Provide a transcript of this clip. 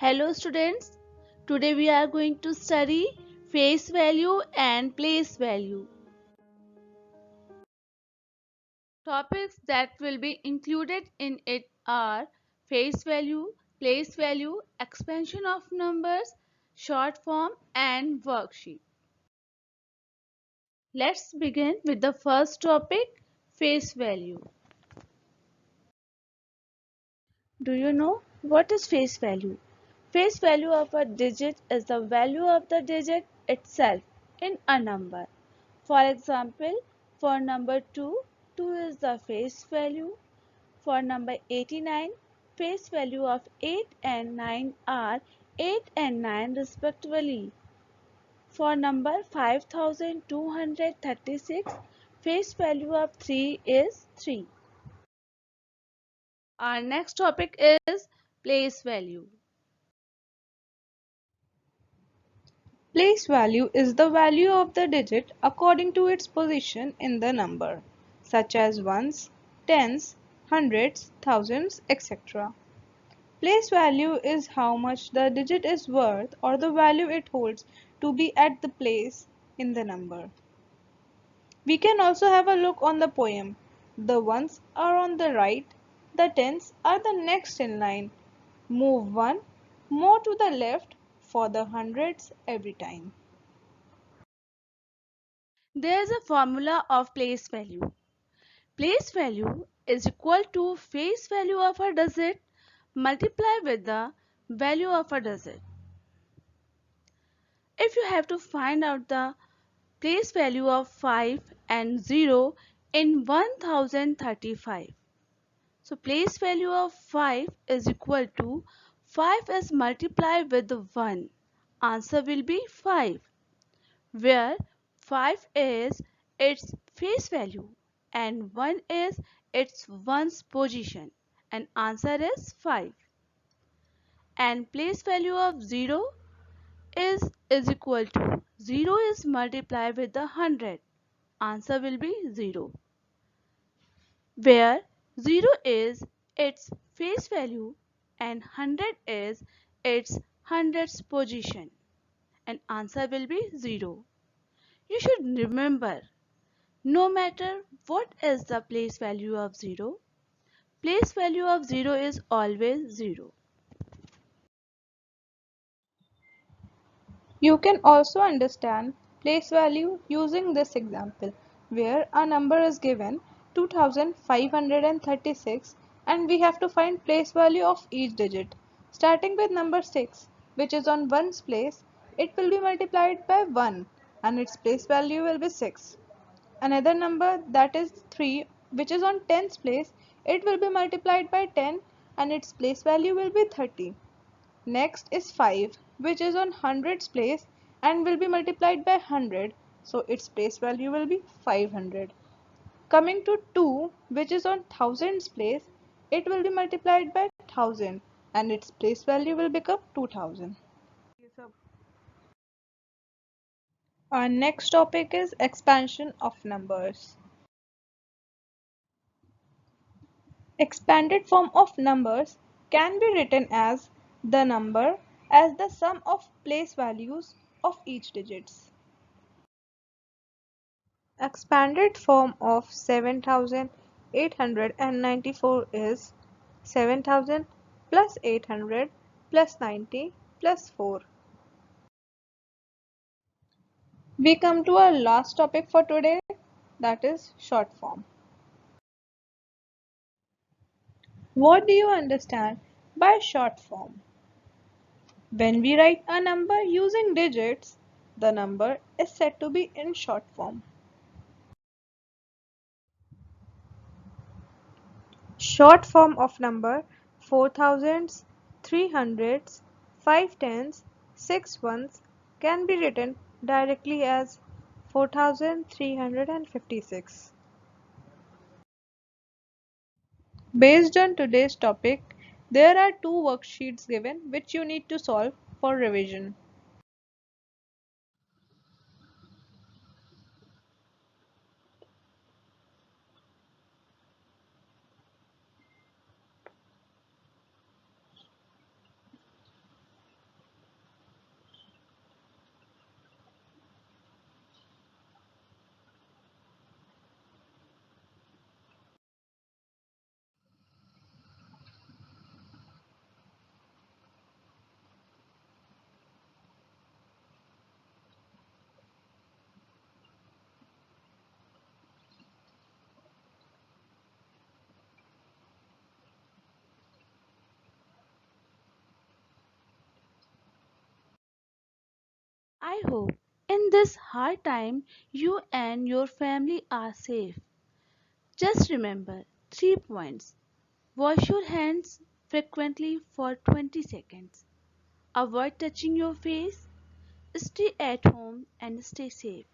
Hello students, today we are going to study face value and place value. Topics that will be included in it are face value, place value, expansion of numbers, short form and worksheet. Let's begin with the first topic, face value. Do you know what is face value? Face value of a digit is the value of the digit itself in a number. For example, for number 2, 2 is the face value. For number 89, face value of 8 and 9 are 8 and 9 respectively. For number 5236, face value of 3 is 3. Our next topic is place value. Place value is the value of the digit according to its position in the number, such as ones, tens, hundreds, thousands, etc. Place value is how much the digit is worth or the value it holds to be at the place in the number. We can also have a look on the poem. The ones are on the right, the tens are the next in line. Move one more to the left for the hundreds every time. There is a formula of place value. Place value is equal to face value of a digit multiplied with the value of a digit. If you have to find out the place value of 5 and 0 in 1035, so place value of 5 is equal to 5 is multiplied with 1. Answer will be 5, where 5 is its face value and 1 is its one's position, and answer is 5. And place value of 0 is equal to 0 is multiplied with the 100. Answer will be 0, where 0 is its face value and 100 is its hundreds position, and answer will be 0. You should remember, no matter what is the place value of 0, place value of 0 is always 0. You can also understand place value using this example, where a number is given 2536 and we have to find place value of each digit. Starting with number 6, which is on ones place, it will be multiplied by 1 and its place value will be 6. Another number, that is 3, which is on tens place, it will be multiplied by 10 and its place value will be 30. Next is 5, which is on hundreds place and will be multiplied by 100, so its place value will be 500. Coming to 2, which is on thousands place, it will be multiplied by 1000 and its place value will become 2000. Our next topic is expansion of numbers. Expanded form of numbers can be written as the number as the sum of place values of each digits. Expanded form of 7894 is 7000 plus 800 plus 90 plus 4. We come to our last topic for today, that is short form. What do you understand by short form? When we write a number using digits, the number is said to be in short form. Short form of number 4000s, 300s, 510s, 6 ones can be written directly as 4356. Based on today's topic, there are two worksheets given which you need to solve for revision. I hope in this hard time you and your family are safe. Just remember 3 points. Wash your hands frequently for 20 seconds. Avoid touching your face. Stay at home and stay safe.